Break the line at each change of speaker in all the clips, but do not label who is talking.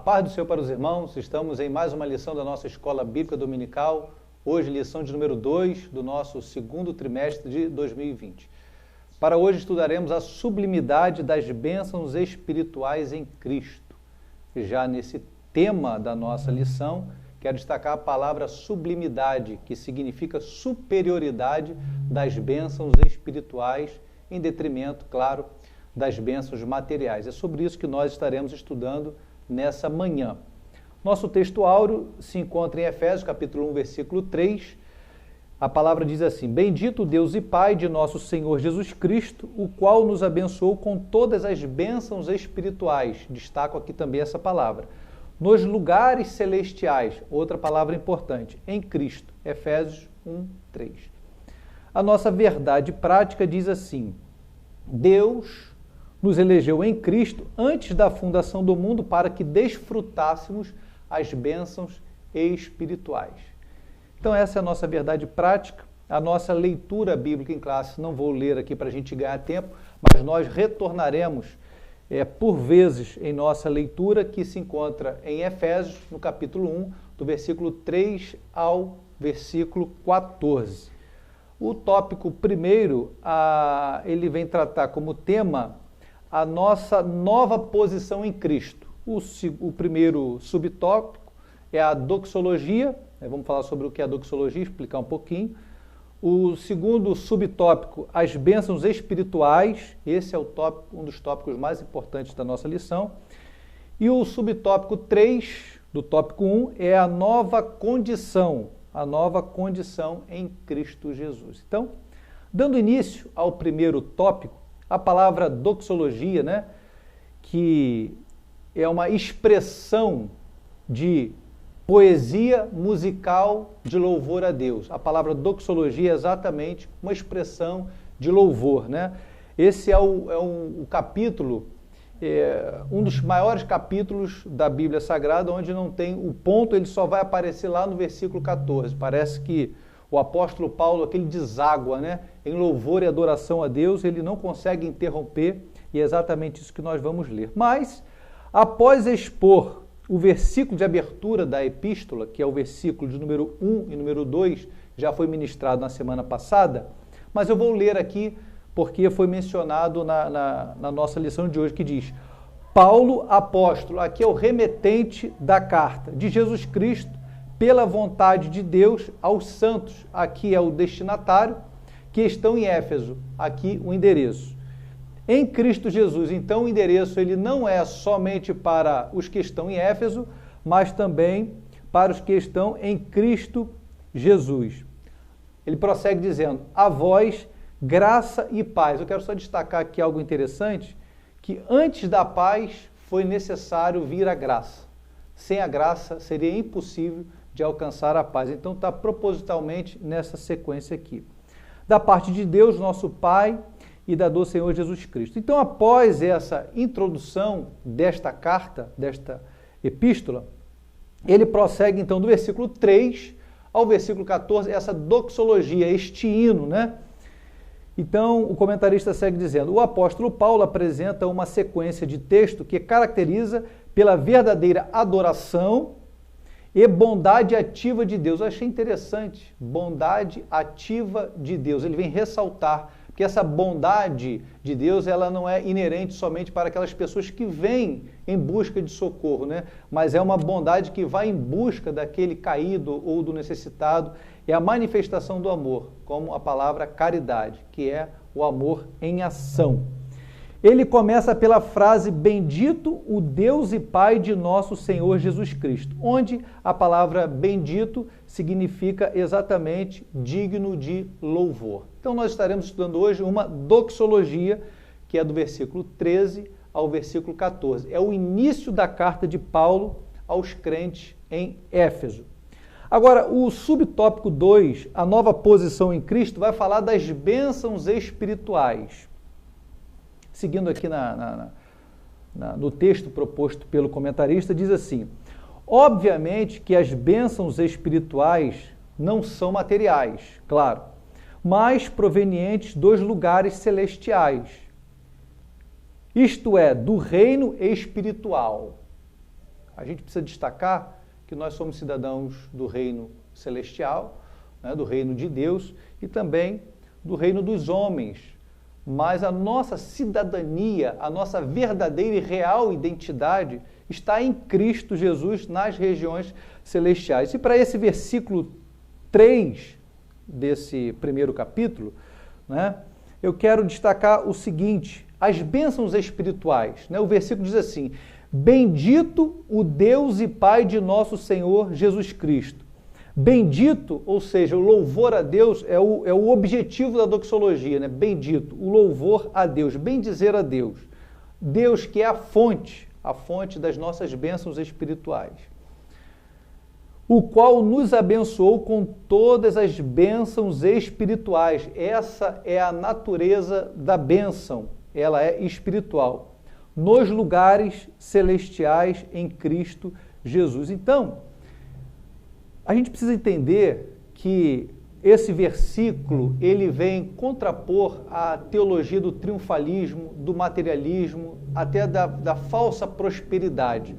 paz do Senhor para os irmãos, estamos em mais uma lição da nossa Escola Bíblica Dominical, hoje lição de número 2 do nosso segundo trimestre de 2020. Para hoje estudaremos a sublimidade das bênçãos espirituais em Cristo. E já nesse tema da nossa lição, quero destacar a palavra sublimidade, que significa superioridade das bênçãos espirituais, em detrimento, claro, das bênçãos materiais. É sobre isso que nós estaremos estudando nessa manhã. Nosso texto áureo se encontra em Efésios, capítulo 1, versículo 3. A palavra diz assim: Bendito Deus e Pai de nosso Senhor Jesus Cristo, o qual nos abençoou com todas as bênçãos espirituais. Destaco aqui também essa palavra. Nos lugares celestiais, outra palavra importante, em Cristo. Efésios 1, 3. A nossa verdade prática diz assim: Deus nos elegeu em Cristo antes da fundação do mundo para que desfrutássemos as bênçãos espirituais. Então essa é a nossa verdade prática, a nossa leitura bíblica em classe. Não vou ler aqui para a gente ganhar tempo, mas nós retornaremos por vezes em nossa leitura, que se encontra em Efésios, no capítulo 1, do versículo 3 ao versículo 14. O tópico primeiro, ele vem tratar como tema a nossa nova posição em Cristo. O primeiro subtópico é a doxologia, vamos falar sobre o que é a doxologia, explicar um pouquinho. O segundo subtópico, as bênçãos espirituais, esse é um dos tópicos mais importantes da nossa lição. E o subtópico 3 do tópico 1 é a nova condição em Cristo Jesus. Então, dando início ao primeiro tópico, a palavra doxologia, que é uma expressão de poesia musical de louvor a Deus. A palavra doxologia é exatamente uma expressão de louvor. Esse é o capítulo, um dos maiores capítulos da Bíblia Sagrada, onde não tem o ponto, ele só vai aparecer lá no versículo 14. Parece que o apóstolo Paulo, aquele deságua, em louvor e adoração a Deus, ele não consegue interromper, e é exatamente isso que nós vamos ler. Mas, após expor o versículo de abertura da epístola, que é o versículo de número 1 e número 2, já foi ministrado na semana passada, mas eu vou ler aqui, porque foi mencionado na nossa lição de hoje, que diz: Paulo, apóstolo, aqui é o remetente da carta de Jesus Cristo, pela vontade de Deus aos santos, aqui é o destinatário, que estão em Éfeso, aqui o endereço. Em Cristo Jesus, então o endereço ele não é somente para os que estão em Éfeso, mas também para os que estão em Cristo Jesus. Ele prossegue dizendo: a vós, graça e paz. Eu quero só destacar aqui algo interessante, que antes da paz foi necessário vir a graça. Sem a graça seria impossível de alcançar a paz. Então está propositalmente nessa sequência aqui. Da parte de Deus, nosso Pai, e da do Senhor Jesus Cristo. Então, após essa introdução desta carta, desta epístola, ele prossegue então do versículo 3 ao versículo 14, essa doxologia, este hino, Então, o comentarista segue dizendo: o apóstolo Paulo apresenta uma sequência de texto que caracteriza pela verdadeira adoração e bondade ativa de Deus. Eu achei interessante, bondade ativa de Deus. Ele vem ressaltar, porque essa bondade de Deus, ela não é inerente somente para aquelas pessoas que vêm em busca de socorro, mas é uma bondade que vai em busca daquele caído ou do necessitado. É a manifestação do amor, como a palavra caridade, que é o amor em ação. Ele começa pela frase: Bendito o Deus e Pai de nosso Senhor Jesus Cristo, onde a palavra bendito significa exatamente digno de louvor. Então nós estaremos estudando hoje uma doxologia, que é do versículo 13 ao versículo 14. É o início da carta de Paulo aos crentes em Éfeso. Agora, o subtópico 2, a nova posição em Cristo, vai falar das bênçãos espirituais. Seguindo aqui no texto proposto pelo comentarista, diz assim: obviamente que as bênçãos espirituais não são materiais, claro, mas provenientes dos lugares celestiais. Isto é, do reino espiritual. A gente precisa destacar que nós somos cidadãos do reino celestial, né, do reino de Deus e também do reino dos homens. Mas a nossa cidadania, a nossa verdadeira e real identidade está em Cristo Jesus nas regiões celestiais. E para esse versículo 3 desse primeiro capítulo, né, eu quero destacar o seguinte: as bênçãos espirituais. Né, o versículo diz assim: bendito o Deus e Pai de nosso Senhor Jesus Cristo. Bendito, ou seja, o louvor a Deus é o objetivo da doxologia, né? Bendito, o louvor a Deus, bendizer a Deus. Deus que é a fonte das nossas bênçãos espirituais. O qual nos abençoou com todas as bênçãos espirituais. Essa é a natureza da bênção, ela é espiritual. Nos lugares celestiais em Cristo Jesus. Então, a gente precisa entender que esse versículo, ele vem contrapor a teologia do triunfalismo, do materialismo, até da falsa prosperidade,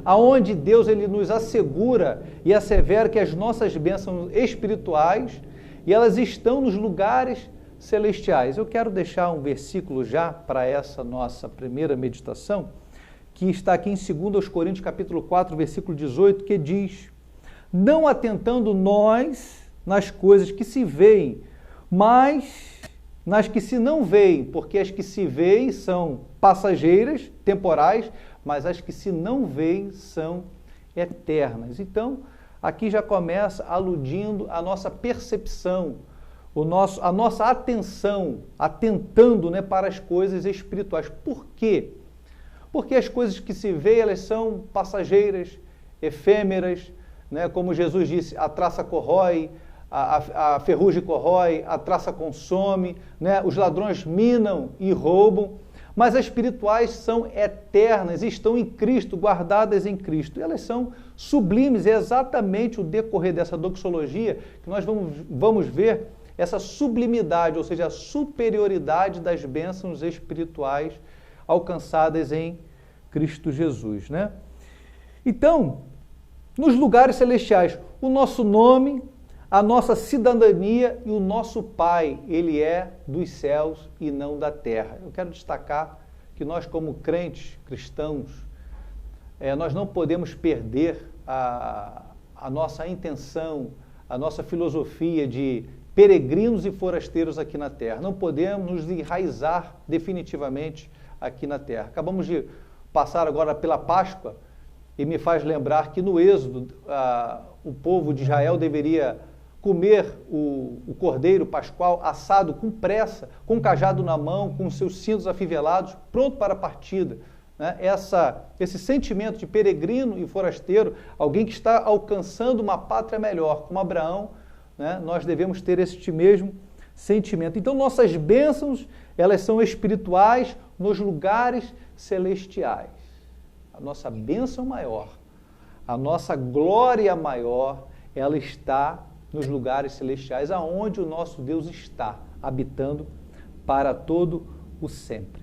aonde Deus ele nos assegura e assevera que as nossas bênçãos espirituais, e elas estão nos lugares celestiais. Eu quero deixar um versículo já para essa nossa primeira meditação, que está aqui em 2 Coríntios capítulo 4, versículo 18, que diz: não atentando nós nas coisas que se veem, mas nas que se não veem, porque as que se veem são passageiras, temporais, mas as que se não veem são eternas. Então, aqui já começa aludindo a nossa percepção, a nossa atenção, atentando, né, para as coisas espirituais. Por quê? Porque as coisas que se veem, elas são passageiras, efêmeras, né? Como Jesus disse, a traça corrói, a ferrugem corrói, a traça consome, né? Os ladrões minam e roubam, mas as espirituais são eternas, estão em Cristo, guardadas em Cristo. Elas são sublimes, é exatamente o decorrer dessa doxologia que nós vamos ver essa sublimidade, ou seja, a superioridade das bênçãos espirituais alcançadas em Cristo Jesus, né? Então, nos lugares celestiais, o nosso nome, a nossa cidadania e o nosso Pai, ele é dos céus e não da terra. Eu quero destacar que nós, como crentes cristãos, nós não podemos perder a nossa intenção, a nossa filosofia de peregrinos e forasteiros aqui na terra. Não podemos nos enraizar definitivamente aqui na terra. Acabamos de passar agora pela Páscoa, e me faz lembrar que no Êxodo, o povo de Israel deveria comer o cordeiro pascual assado com pressa, com um cajado na mão, com seus cintos afivelados, pronto para a partida. Né? Esse sentimento de peregrino e forasteiro, alguém que está alcançando uma pátria melhor, como Abraão, né? Nós devemos ter este mesmo sentimento. Então, nossas bênçãos, elas são espirituais nos lugares celestiais. A nossa bênção maior, a nossa glória maior, ela está nos lugares celestiais, aonde o nosso Deus está, habitando para todo o sempre.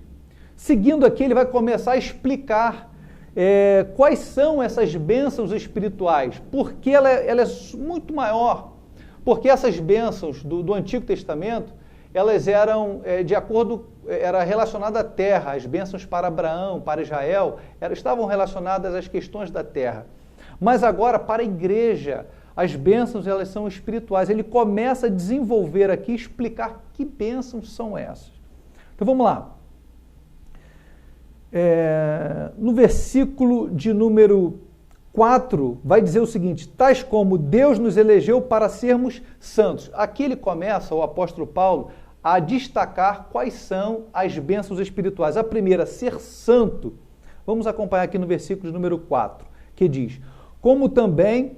Seguindo aqui, ele vai começar a explicar quais são essas bênçãos espirituais, porque ela é muito maior, porque essas bênçãos do Antigo Testamento, elas eram era relacionada à terra, as bênçãos para Abraão, para Israel, estavam relacionadas às questões da terra. Mas agora, para a igreja, as bênçãos elas são espirituais. Ele começa a desenvolver aqui, explicar que bênçãos são essas. Então vamos lá. No versículo de número 4, vai dizer o seguinte: tais como Deus nos elegeu para sermos santos. Aqui ele começa, o apóstolo Paulo, a destacar quais são as bênçãos espirituais. A primeira, ser santo. Vamos acompanhar aqui no versículo de número 4, que diz: como também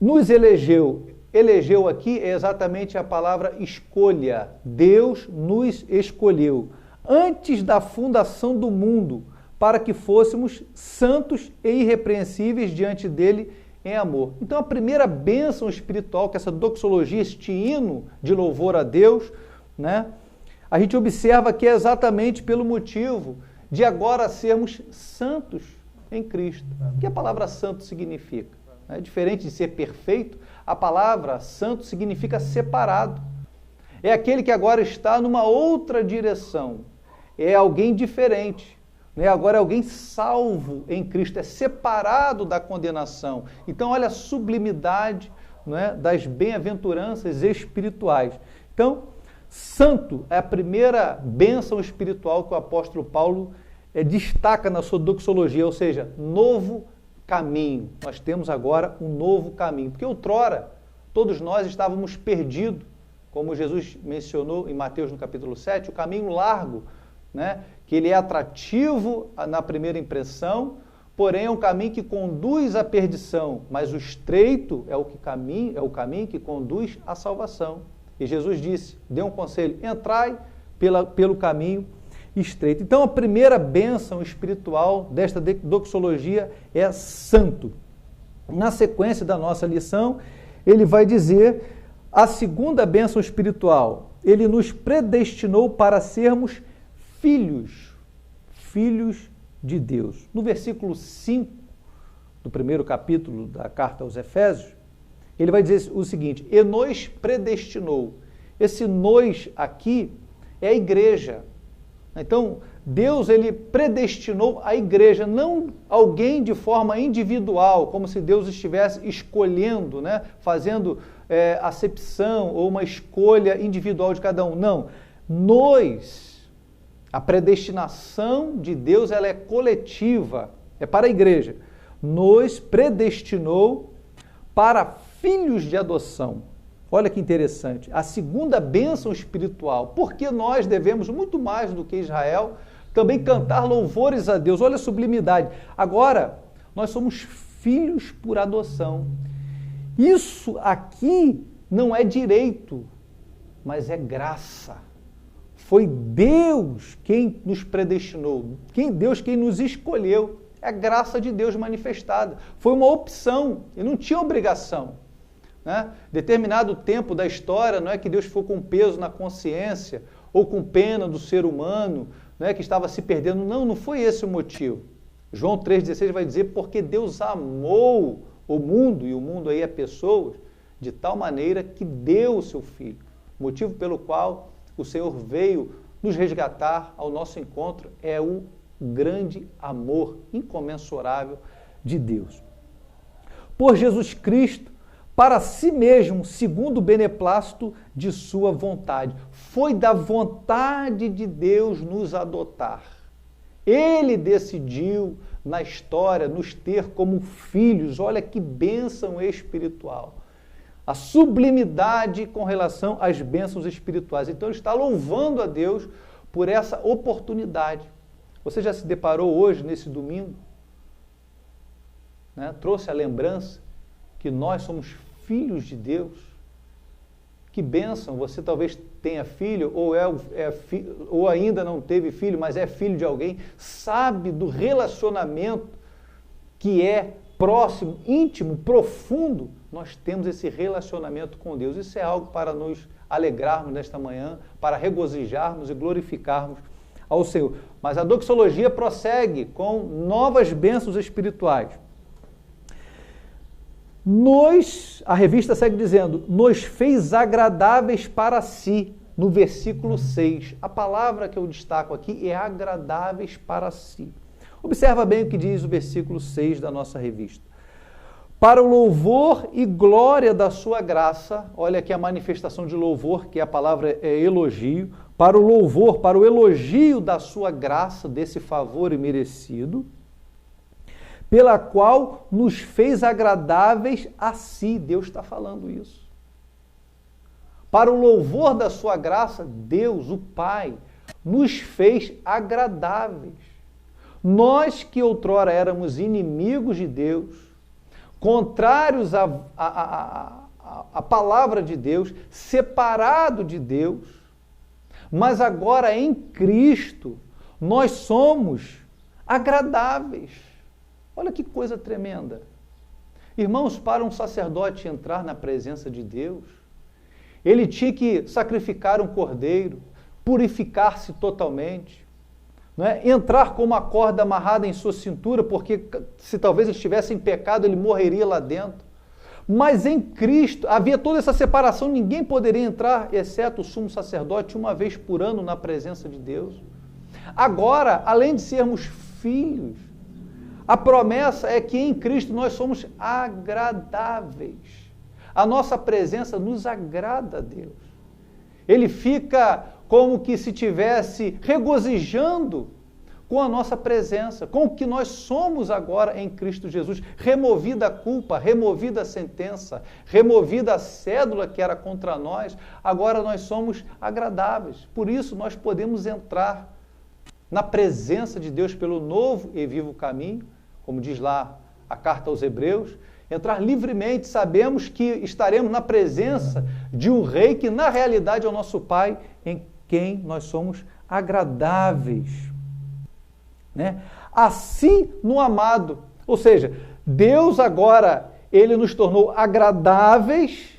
nos elegeu. Elegeu aqui é exatamente a palavra escolha. Deus nos escolheu antes da fundação do mundo, para que fôssemos santos e irrepreensíveis diante dele em amor. Então a primeira bênção espiritual, que essa doxologia, este hino de louvor a Deus, né, a gente observa que é exatamente pelo motivo de agora sermos santos em Cristo. O que a palavra santo significa? Diferente de ser perfeito, a palavra santo significa separado. É aquele que agora está numa outra direção. É alguém diferente. Agora é alguém salvo em Cristo, é separado da condenação. Então, olha a sublimidade, das bem-aventuranças espirituais. Então, santo é a primeira bênção espiritual que o apóstolo Paulo destaca na sua doxologia, ou seja, novo caminho. Nós temos agora um novo caminho, porque outrora todos nós estávamos perdidos, como Jesus mencionou em Mateus no capítulo 7, o caminho largo, que ele é atrativo na primeira impressão, porém é um caminho que conduz à perdição, mas o estreito é o caminho que conduz à salvação. E Jesus disse, deu um conselho, entrai pelo caminho estreito. Então a primeira bênção espiritual desta doxologia é santo. Na sequência da nossa lição, ele vai dizer a segunda bênção espiritual. Ele nos predestinou para sermos filhos de Deus. No versículo 5 do primeiro capítulo da carta aos Efésios, ele vai dizer o seguinte, e nos predestinou. Esse nós aqui é a igreja. Então, Deus ele predestinou a igreja, não alguém de forma individual, como se Deus estivesse escolhendo, fazendo acepção ou uma escolha individual de cada um. Não, a predestinação de Deus ela é coletiva, é para a igreja. Nos predestinou para filhos de adoção. Olha que interessante, a segunda bênção espiritual, porque nós devemos muito mais do que Israel, também cantar louvores a Deus, olha a sublimidade. Agora, nós somos filhos por adoção. Isso aqui não é direito, mas é graça. Foi Deus quem nos predestinou, Deus quem nos escolheu, é a graça de Deus manifestada. Foi uma opção, e não tinha obrigação. Determinado tempo da história, não é que Deus ficou com peso na consciência ou com pena do ser humano, que estava se perdendo. Não foi esse o motivo. João 3,16 vai dizer, porque Deus amou o mundo, e o mundo aí é pessoas, de tal maneira que deu o seu Filho. Motivo pelo qual o Senhor veio nos resgatar ao nosso encontro é o grande amor incomensurável de Deus. Por Jesus Cristo, para si mesmo, segundo o beneplácito de sua vontade. Foi da vontade de Deus nos adotar. Ele decidiu na história nos ter como filhos. Olha que bênção espiritual. A sublimidade com relação às bênçãos espirituais. Então ele está louvando a Deus por essa oportunidade. Você já se deparou hoje, nesse domingo? Trouxe a lembrança que nós somos filhos de Deus. Que bênção, você talvez tenha filho, ou ainda não teve filho, mas é filho de alguém, sabe do relacionamento que é próximo, íntimo, profundo. Nós temos esse relacionamento com Deus. Isso é algo para nos alegrarmos nesta manhã, para regozijarmos e glorificarmos ao Senhor. Mas a doxologia prossegue com novas bênçãos espirituais. A revista segue dizendo, nos fez agradáveis para si, no versículo 6. A palavra que eu destaco aqui é agradáveis para si. Observa bem o que diz o versículo 6 da nossa revista. Para o louvor e glória da sua graça, olha aqui a manifestação de louvor, que a palavra é elogio, para o louvor, para o elogio da sua graça, desse favor imerecido, pela qual nos fez agradáveis a si. Deus está falando isso. Para o louvor da sua graça, Deus, o Pai, nos fez agradáveis. Nós que outrora éramos inimigos de Deus, contrários à palavra de Deus, separado de Deus, mas agora em Cristo, nós somos agradáveis. Olha que coisa tremenda. Irmãos, para um sacerdote entrar na presença de Deus, ele tinha que sacrificar um cordeiro, purificar-se totalmente. não é? Entrar com uma corda amarrada em sua cintura, porque se talvez ele estivesse em pecado, ele morreria lá dentro. Mas em Cristo havia toda essa separação, ninguém poderia entrar, exceto o sumo sacerdote, uma vez por ano na presença de Deus. Agora, além de sermos filhos, a promessa é que em Cristo nós somos agradáveis. A nossa presença nos agrada a Deus. Ele fica como que se estivesse regozijando com a nossa presença, com o que nós somos agora em Cristo Jesus, removida a culpa, removida a sentença, removida a cédula que era contra nós, agora nós somos agradáveis. Por isso nós podemos entrar na presença de Deus pelo novo e vivo caminho, como diz lá a carta aos Hebreus, entrar livremente, sabemos que estaremos na presença de um rei que na realidade é o nosso Pai, em quem nós somos agradáveis. Né? Assim no amado, ou seja, Deus agora, Ele nos tornou agradáveis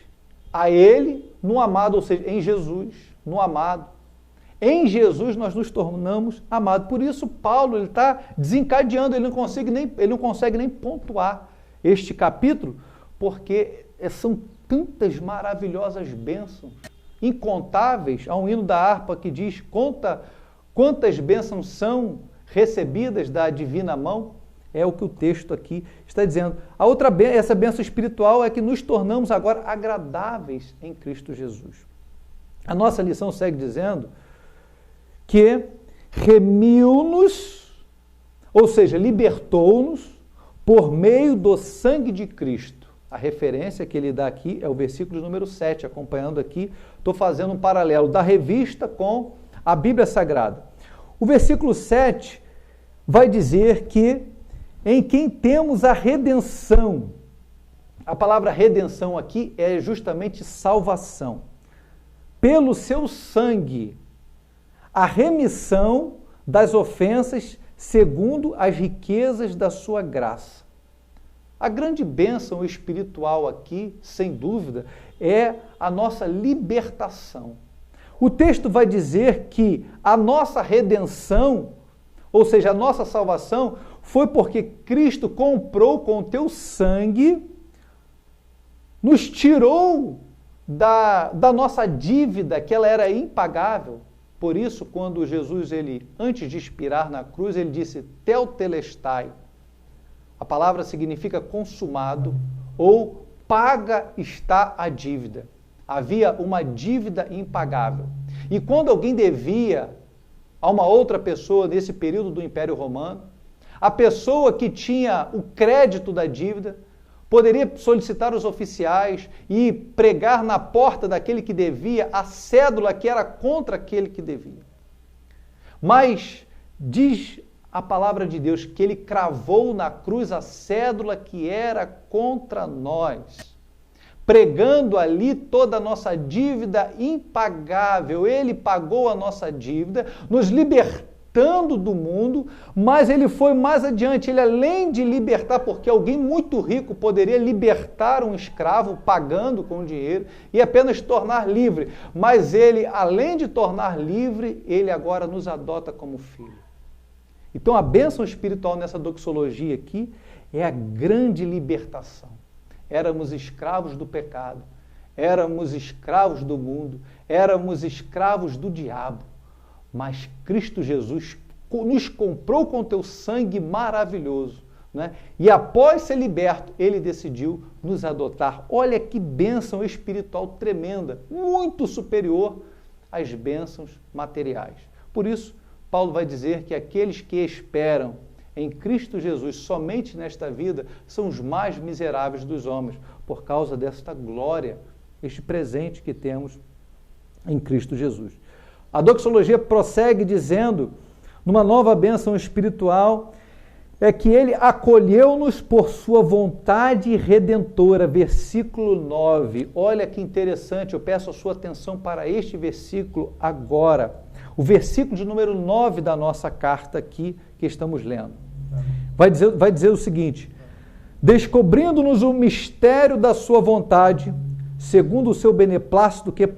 a Ele no amado, ou seja, em Jesus, no amado. Em Jesus nós nos tornamos amados. Por isso Paulo está desencadeando, ele não consegue nem pontuar este capítulo, porque são tantas maravilhosas bênçãos, incontáveis. Há um hino da harpa que diz, conta quantas bênçãos são recebidas da divina mão, é o que o texto aqui está dizendo. Essa bênção espiritual é que nos tornamos agora agradáveis em Cristo Jesus. A nossa lição segue dizendo que remiu-nos, ou seja, libertou-nos por meio do sangue de Cristo. A referência que ele dá aqui é o versículo número 7, acompanhando aqui, estou fazendo um paralelo da revista com a Bíblia Sagrada. O versículo 7 vai dizer que em quem temos a redenção. A palavra redenção aqui é justamente salvação. Pelo seu sangue, a remissão das ofensas segundo as riquezas da sua graça. A grande bênção espiritual aqui, sem dúvida, é a nossa libertação. O texto vai dizer que a nossa redenção, ou seja, a nossa salvação, foi porque Cristo comprou com o teu sangue, nos tirou da nossa dívida, que ela era impagável. Por isso, quando Jesus, antes de expirar na cruz, ele disse, Tetelestai. A palavra significa consumado, ou paga está a dívida. Havia uma dívida impagável. E quando alguém devia a uma outra pessoa nesse período do Império Romano, a pessoa que tinha o crédito da dívida poderia solicitar os oficiais e pregar na porta daquele que devia a cédula que era contra aquele que devia. Mas diz a palavra de Deus que ele cravou na cruz a cédula que era contra nós, pregando ali toda a nossa dívida impagável. Ele pagou a nossa dívida, nos libertando do mundo, mas ele foi mais adiante. Ele, além de libertar, porque alguém muito rico poderia libertar um escravo pagando com dinheiro e apenas tornar livre, mas ele, além de tornar livre, ele agora nos adota como filho. Então a bênção espiritual nessa doxologia aqui é a grande libertação. Éramos escravos do pecado, éramos escravos do mundo, éramos escravos do diabo, mas Cristo Jesus nos comprou com teu sangue maravilhoso, né? E após ser liberto, ele decidiu nos adotar. Olha que bênção espiritual tremenda, muito superior às bênçãos materiais. Por isso, Paulo vai dizer que aqueles que esperam em Cristo Jesus somente nesta vida são os mais miseráveis dos homens, por causa desta glória, este presente que temos em Cristo Jesus. A doxologia prossegue dizendo, numa nova bênção espiritual, é que ele acolheu-nos por sua vontade redentora, versículo 9. Olha que interessante, eu peço a sua atenção para este versículo agora. O versículo de número 9 da nossa carta aqui, que estamos lendo. Vai dizer o seguinte, descobrindo-nos o mistério da sua vontade, segundo o seu beneplácito que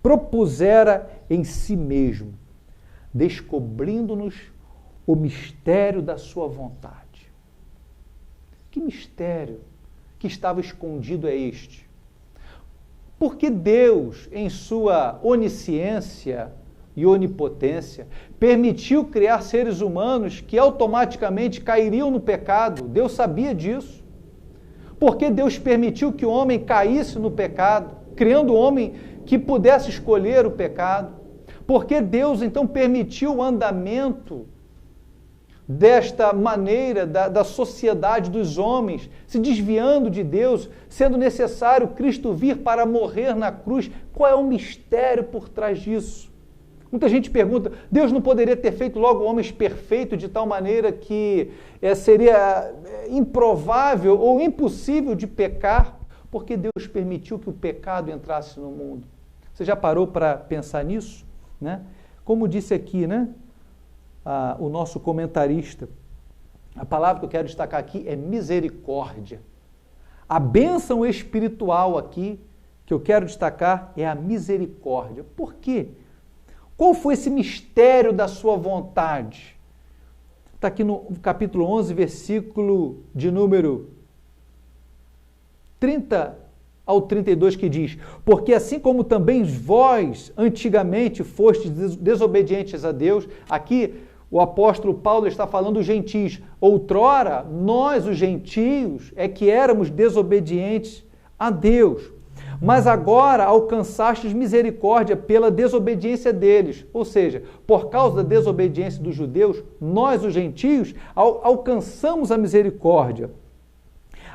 propusera em si mesmo, descobrindo-nos o mistério da sua vontade. Que mistério que estava escondido é este? Porque Deus, em sua onisciência e onipotência, permitiu criar seres humanos que automaticamente cairiam no pecado. Deus sabia disso. Porque Deus permitiu que o homem caísse no pecado, criando o homem que pudesse escolher o pecado. Porque Deus, então, permitiu o andamento desta maneira da sociedade dos homens, se desviando de Deus, sendo necessário Cristo vir para morrer na cruz. Qual é o mistério por trás disso? Muita gente pergunta, Deus não poderia ter feito logo homens perfeitos de tal maneira que seria improvável ou impossível de pecar? Porque Deus permitiu que o pecado entrasse no mundo. Você já parou para pensar nisso? Né? Como disse aqui, né? O nosso comentarista, a palavra que eu quero destacar aqui é misericórdia. A bênção espiritual aqui que eu quero destacar é a misericórdia. Por quê? Qual foi esse mistério da sua vontade? Está aqui no capítulo 11, versículo de número 30 ao 32, que diz: porque assim como também vós antigamente fostes desobedientes a Deus, aqui o apóstolo Paulo está falando dos gentios. Outrora, nós, os gentios, é que éramos desobedientes a Deus. Mas agora alcançastes misericórdia pela desobediência deles. Ou seja, por causa da desobediência dos judeus, nós, os gentios, alcançamos a misericórdia.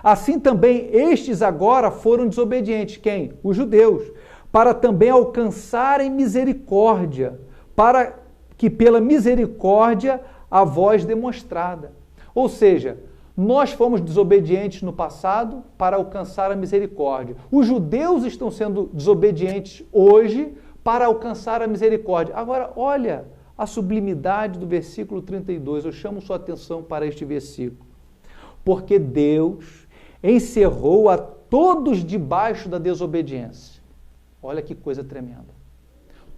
Assim também estes agora foram desobedientes. Quem? Os judeus. Para também alcançarem misericórdia, para que pela misericórdia a vós demonstrada. Ou seja, nós fomos desobedientes no passado para alcançar a misericórdia. Os judeus estão sendo desobedientes hoje para alcançar a misericórdia. Agora, olha a sublimidade do versículo 32. Eu chamo sua atenção para este versículo. Porque Deus encerrou a todos debaixo da desobediência. Olha que coisa tremenda.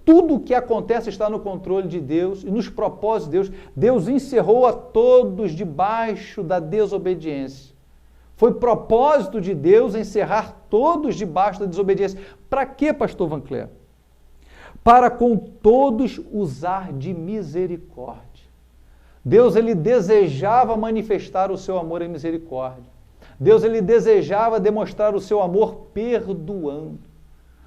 Tudo o que acontece está no controle de Deus e nos propósitos de Deus. Deus encerrou a todos debaixo da desobediência. Foi propósito de Deus encerrar todos debaixo da desobediência. Para quê, pastor Van Cleer? Para com todos usar de misericórdia. Deus, ele desejava manifestar o seu amor em misericórdia. Deus, ele desejava demonstrar o seu amor perdoando.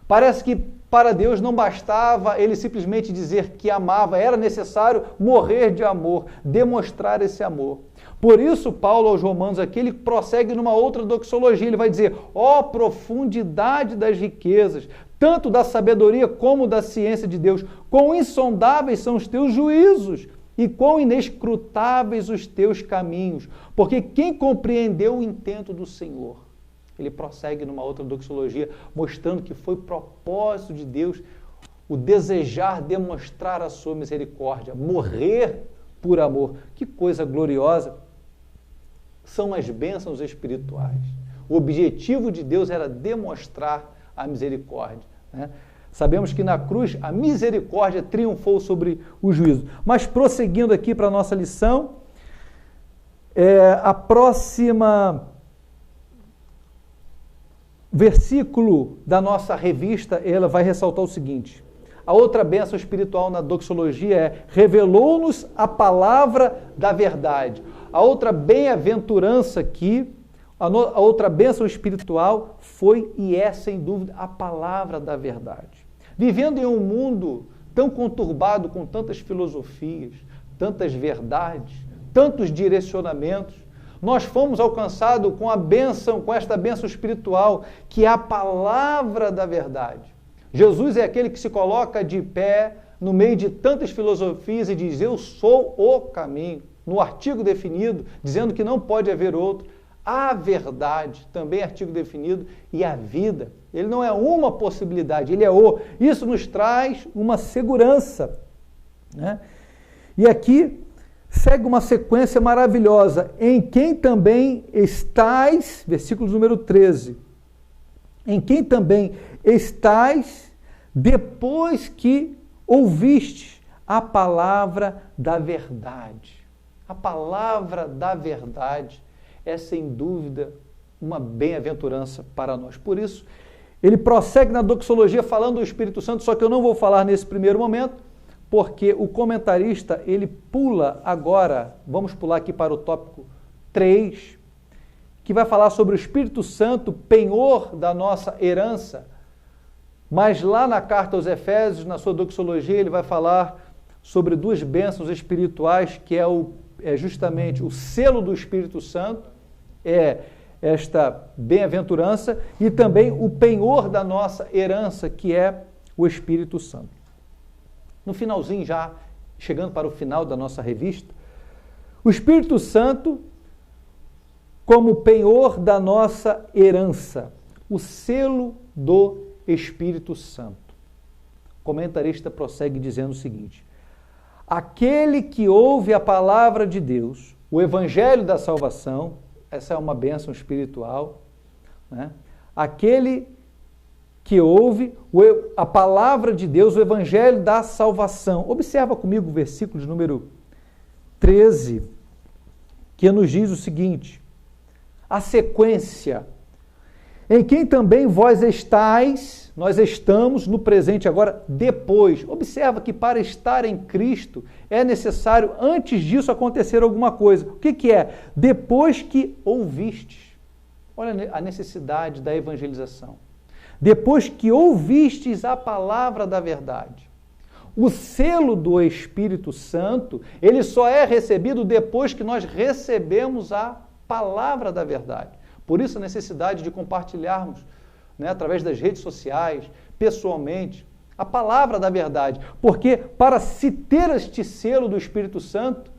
Parece que para Deus não bastava ele simplesmente dizer que amava, era necessário morrer de amor, demonstrar esse amor. Por isso, Paulo aos Romanos aqui, ele prossegue numa outra doxologia, ele vai dizer: ó profundidade das riquezas, tanto da sabedoria como da ciência de Deus, quão insondáveis são os teus juízos e quão inescrutáveis os teus caminhos, porque quem compreendeu o intento do Senhor? Ele prossegue numa outra doxologia, mostrando que foi propósito de Deus o desejar demonstrar a sua misericórdia, morrer por amor. Que coisa gloriosa! São as bênçãos espirituais. O objetivo de Deus era demonstrar a misericórdia, né? Sabemos que na cruz a misericórdia triunfou sobre o juízo. Mas prosseguindo aqui para a nossa lição, a próxima versículo da nossa revista, ela vai ressaltar o seguinte: a outra bênção espiritual na doxologia é: revelou-nos a palavra da verdade. A outra bem-aventurança aqui, a outra bênção espiritual foi e é, sem dúvida, a palavra da verdade. Vivendo em um mundo tão conturbado, com tantas filosofias, tantas verdades, tantos direcionamentos, nós fomos alcançados com a bênção, com esta bênção espiritual, que é a palavra da verdade. Jesus é aquele que se coloca de pé no meio de tantas filosofias e diz: eu sou o caminho, no artigo definido, dizendo que não pode haver outro. A verdade, também artigo definido, e a vida. Ele não é uma possibilidade, ele é o. Isso nos traz uma segurança, né? E aqui segue uma sequência maravilhosa: em quem também estais, versículo número 13, em quem também estais depois que ouvistes a palavra da verdade. A palavra da verdade é, sem dúvida, uma bem-aventurança para nós. Por isso, ele prossegue na doxologia falando do Espírito Santo, só que eu não vou falar nesse primeiro momento, porque o comentarista, ele pula agora, vamos pular aqui para o tópico 3, que vai falar sobre o Espírito Santo, penhor da nossa herança. Mas lá na carta aos Efésios, na sua doxologia, ele vai falar sobre duas bênçãos espirituais, que é justamente o selo do Espírito Santo, é esta bem-aventurança, e também o penhor da nossa herança, que é o Espírito Santo. No finalzinho, já chegando para o final da nossa revista, o Espírito Santo como penhor da nossa herança, o selo do Espírito Santo. O comentarista prossegue dizendo o seguinte: aquele que ouve a palavra de Deus, o evangelho da salvação, essa é uma bênção espiritual, né? Aquele que ouve a palavra de Deus, o evangelho da salvação. Observa comigo o versículo de número 13, que nos diz o seguinte: a sequência, em quem também vós estáis, nós estamos no presente agora, depois. Observa que para estar em Cristo é necessário, antes disso, acontecer alguma coisa. O que é? Depois que ouvistes. Olha a necessidade da evangelização. Depois que ouvistes a palavra da verdade. O selo do Espírito Santo, ele só é recebido depois que nós recebemos a palavra da verdade. Por isso a necessidade de compartilharmos, né, através das redes sociais, pessoalmente, a palavra da verdade. Porque para se ter este selo do Espírito Santo,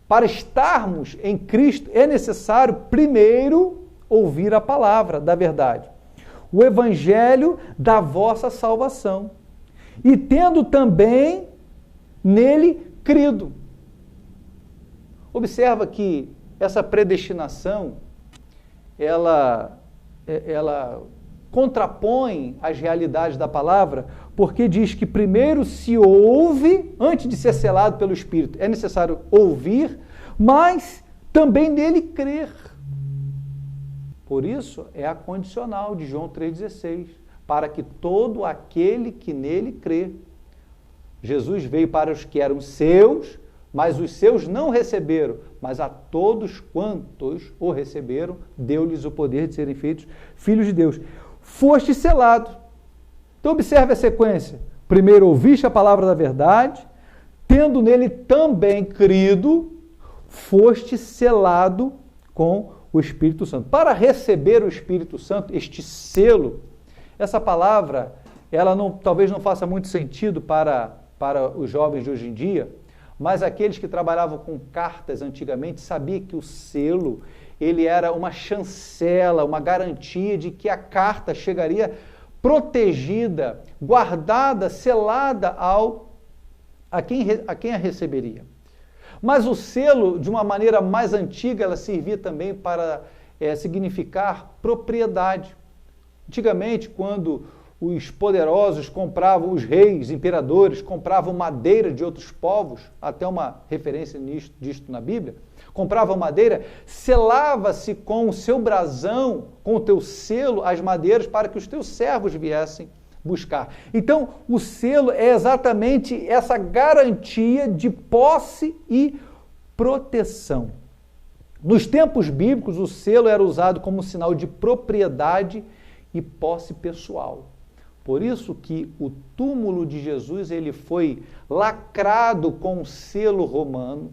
para estarmos em Cristo, é necessário primeiro ouvir a palavra da verdade. O evangelho da vossa salvação. E tendo também nele crido. Observa que essa predestinação, ela contrapõe as realidades da palavra, porque diz que primeiro se ouve, antes de ser selado pelo Espírito, é necessário ouvir, mas também nele crer. Por isso é a condicional de João 3,16, para que todo aquele que nele crê. Jesus veio para os que eram seus, mas os seus não receberam, mas a todos quantos o receberam, deu-lhes o poder de serem feitos filhos de Deus. Foste selado. Então observe a sequência. Primeiro ouviste a palavra da verdade, tendo nele também crido, foste selado com o Espírito Santo. Para receber o Espírito Santo, este selo, essa palavra, ela talvez não faça muito sentido para os jovens de hoje em dia, mas aqueles que trabalhavam com cartas antigamente sabiam que o selo, ele era uma chancela, uma garantia de que a carta chegaria protegida, guardada, selada a quem a receberia. Mas o selo, de uma maneira mais antiga, ela servia também para significar propriedade. Antigamente, quando os poderosos compravam, os reis, imperadores, compravam madeira de outros povos, até uma referência disto na Bíblia, compravam madeira, selava-se com o seu brasão, com o teu selo, as madeiras, para que os teus servos viessem buscar. Então, o selo é exatamente essa garantia de posse e proteção. Nos tempos bíblicos, o selo era usado como sinal de propriedade e posse pessoal. Por isso que o túmulo de Jesus, ele foi lacrado com um selo romano,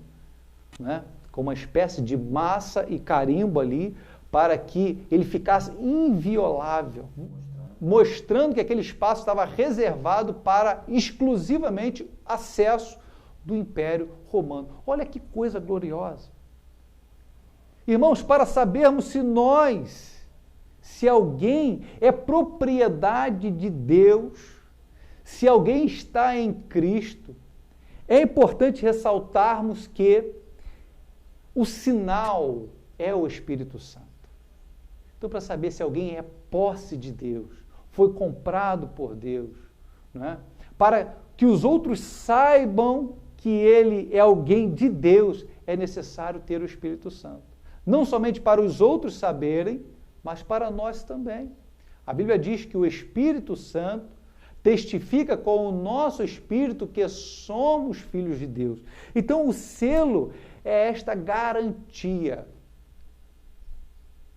né, com uma espécie de massa e carimbo ali, para que ele ficasse inviolável, mostrando que aquele espaço estava reservado para exclusivamente acesso do Império Romano. Olha que coisa gloriosa. Irmãos, para sabermos se alguém é propriedade de Deus, se alguém está em Cristo, é importante ressaltarmos que o sinal é o Espírito Santo. Então, para saber se alguém é posse de Deus, foi comprado por Deus, não é? Para que os outros saibam que ele é alguém de Deus, é necessário ter o Espírito Santo. Não somente para os outros saberem, mas para nós também. A Bíblia diz que o Espírito Santo testifica com o nosso espírito que somos filhos de Deus. Então, o selo é esta garantia.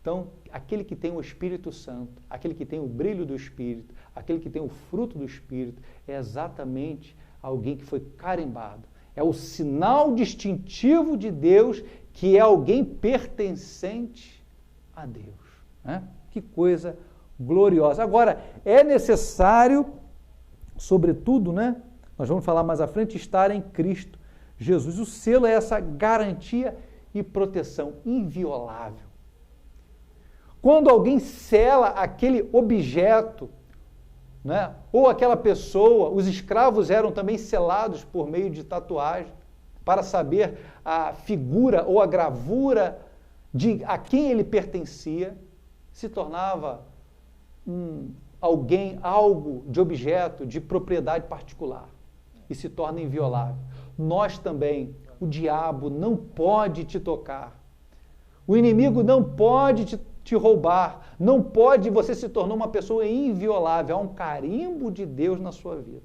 Então, aquele que tem o Espírito Santo, aquele que tem o brilho do Espírito, aquele que tem o fruto do Espírito, é exatamente alguém que foi carimbado. É o sinal distintivo de Deus, que é alguém pertencente a Deus. Né? Que coisa gloriosa. Agora, é necessário, sobretudo, né? Nós vamos falar mais à frente, estar em Cristo Jesus. O selo é essa garantia e proteção inviolável. Quando alguém sela aquele objeto, né, ou aquela pessoa, os escravos eram também selados por meio de tatuagem, para saber a figura ou a gravura de a quem ele pertencia, se tornava alguém, algo de objeto, de propriedade particular, e se torna inviolável. Nós também, o diabo não pode te tocar, o inimigo não pode te roubar, não pode, você se tornou uma pessoa inviolável, há um carimbo de Deus na sua vida.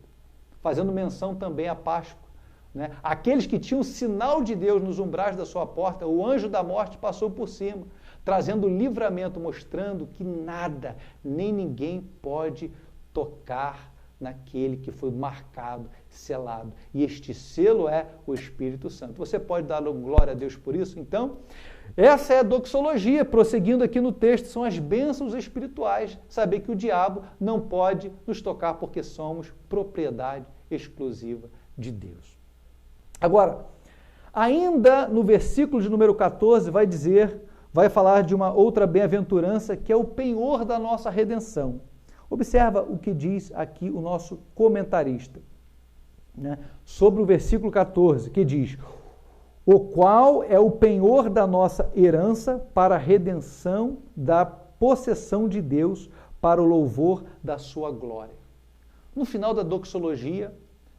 Fazendo menção também à Páscoa, né? Aqueles que tinham o sinal de Deus nos umbrais da sua porta, o anjo da morte passou por cima, trazendo livramento, mostrando que nada, nem ninguém pode tocar naquele que foi marcado, selado. E este selo é o Espírito Santo. Você pode dar glória a Deus por isso? Então, essa é a doxologia, prosseguindo aqui no texto, são as bênçãos espirituais. Saber que o diabo não pode nos tocar porque somos propriedade exclusiva de Deus. Agora, ainda no versículo de número 14 vai falar de uma outra bem-aventurança que é o penhor da nossa redenção. Observa o que diz aqui o nosso comentarista, né, sobre o versículo 14, que diz: o qual é o penhor da nossa herança para a redenção da possessão de Deus para o louvor da sua glória. No final da doxologia,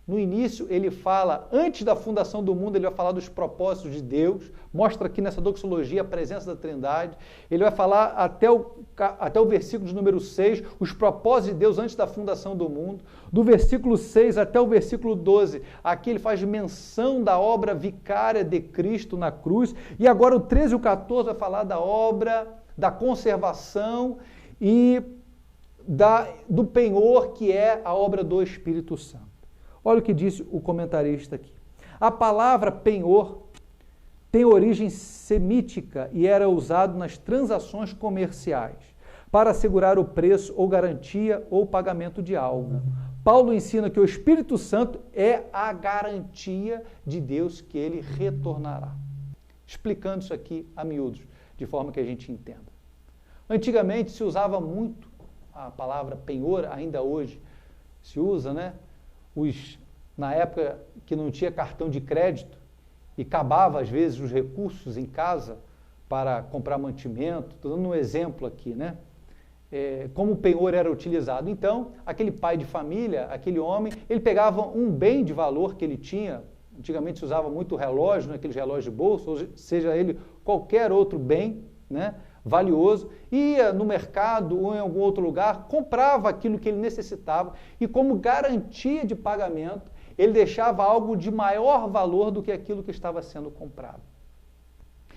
no início ele fala, antes da fundação do mundo, ele vai falar dos propósitos de Deus, mostra aqui nessa doxologia a presença da Trindade, ele vai falar até o versículo de número 6, os propósitos de Deus antes da fundação do mundo, do versículo 6 até o versículo 12, aqui ele faz menção da obra vicária de Cristo na cruz, e agora o 13 e o 14 vai falar da obra, da conservação e do penhor que é a obra do Espírito Santo. Olha o que disse o comentarista aqui. A palavra penhor tem origem semítica e era usado nas transações comerciais para assegurar o preço ou garantia ou pagamento de algo. Paulo ensina que o Espírito Santo é a garantia de Deus que ele retornará. Explicando isso aqui a miúdos, de forma que a gente entenda. Antigamente se usava muito a palavra penhor, ainda hoje se usa, né? Na época que não tinha cartão de crédito e acabava às vezes os recursos em casa para comprar mantimento, estou dando um exemplo aqui, né? Como o penhor era utilizado. Então, aquele pai de família, aquele homem, ele pegava um bem de valor que ele tinha, antigamente se usava muito relógio, né? Aqueles relógios de bolso, ou seja ele qualquer outro bem, né? Valioso, ia no mercado ou em algum outro lugar, comprava aquilo que ele necessitava e como garantia de pagamento, ele deixava algo de maior valor do que aquilo que estava sendo comprado.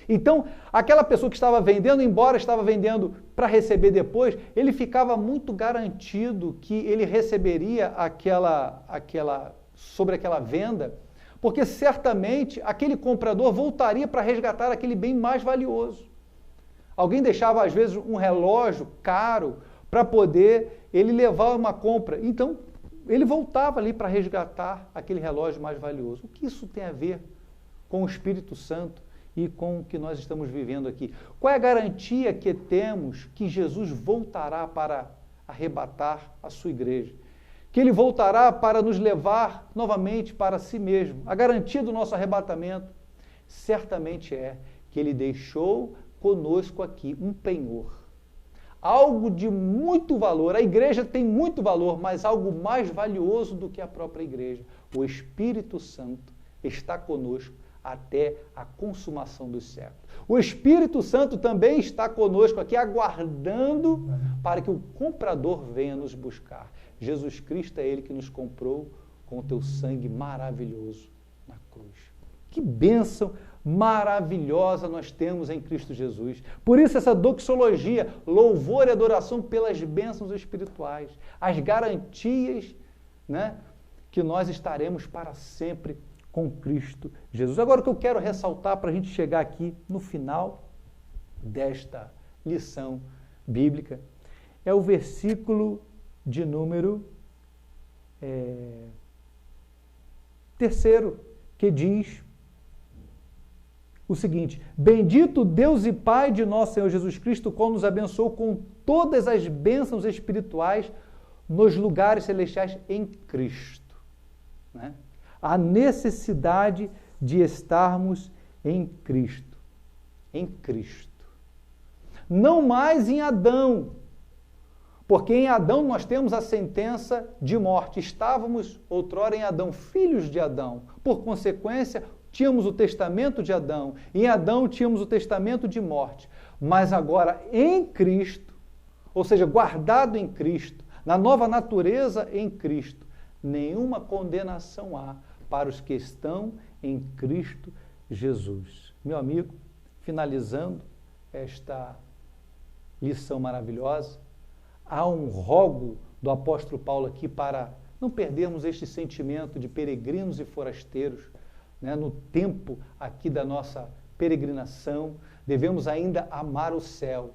Então, aquela pessoa que estava vendendo, embora estava vendendo para receber depois, ele ficava muito garantido que ele receberia sobre aquela venda, porque certamente aquele comprador voltaria para resgatar aquele bem mais valioso. Alguém deixava, às vezes, um relógio caro para poder ele levar uma compra. Então, ele voltava ali para resgatar aquele relógio mais valioso. O que isso tem a ver com o Espírito Santo e com o que nós estamos vivendo aqui? Qual é a garantia que temos que Jesus voltará para arrebatar a sua igreja? Que ele voltará para nos levar novamente para si mesmo. A garantia do nosso arrebatamento certamente é que ele deixou conosco aqui um penhor, algo de muito valor. A igreja tem muito valor, mas algo mais valioso do que a própria igreja. O Espírito Santo está conosco até a consumação dos séculos. O Espírito Santo também está conosco aqui, aguardando para que o comprador venha nos buscar. Jesus Cristo é Ele que nos comprou com o teu sangue maravilhoso na cruz. Que bênção maravilhosa nós temos em Cristo Jesus. Por isso essa doxologia, louvor e adoração pelas bênçãos espirituais, as garantias, né, que nós estaremos para sempre com Cristo Jesus. Agora o que eu quero ressaltar para a gente chegar aqui no final desta lição bíblica é o versículo de número 3, que diz o seguinte: bendito Deus e Pai de nosso Senhor Jesus Cristo, qual nos abençoou com todas as bênçãos espirituais nos lugares celestiais em Cristo. Né? A necessidade de estarmos em Cristo. Em Cristo. Não mais em Adão. Porque em Adão nós temos a sentença de morte. Estávamos outrora em Adão, filhos de Adão. Por consequência, tínhamos o testamento de Adão. Em Adão tínhamos o testamento de morte. Mas agora em Cristo, ou seja, guardado em Cristo, na nova natureza em Cristo, nenhuma condenação há para os que estão em Cristo Jesus. Meu amigo, finalizando esta lição maravilhosa, há um rogo do apóstolo Paulo aqui para não perdermos este sentimento de peregrinos e forasteiros, né? No tempo aqui da nossa peregrinação, devemos ainda amar o céu,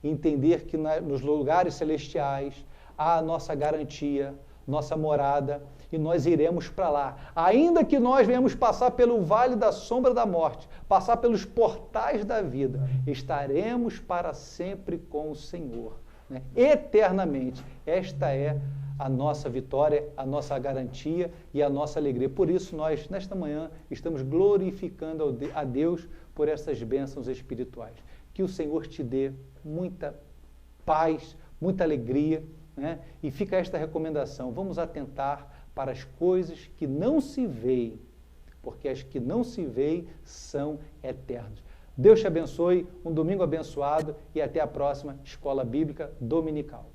entender que nos lugares celestiais há a nossa garantia, nossa morada, e nós iremos para lá. Ainda que nós venhamos passar pelo vale da sombra da morte, passar pelos portais da vida, estaremos para sempre com o Senhor, né? Eternamente. Esta é a nossa vitória, a nossa garantia e a nossa alegria. Por isso nós, nesta manhã, estamos glorificando a Deus por essas bênçãos espirituais. Que o Senhor te dê muita paz, muita alegria, né? E fica esta recomendação: vamos atentar para as coisas que não se veem, porque as que não se veem são eternas. Deus te abençoe, um domingo abençoado e até a próxima Escola Bíblica Dominical.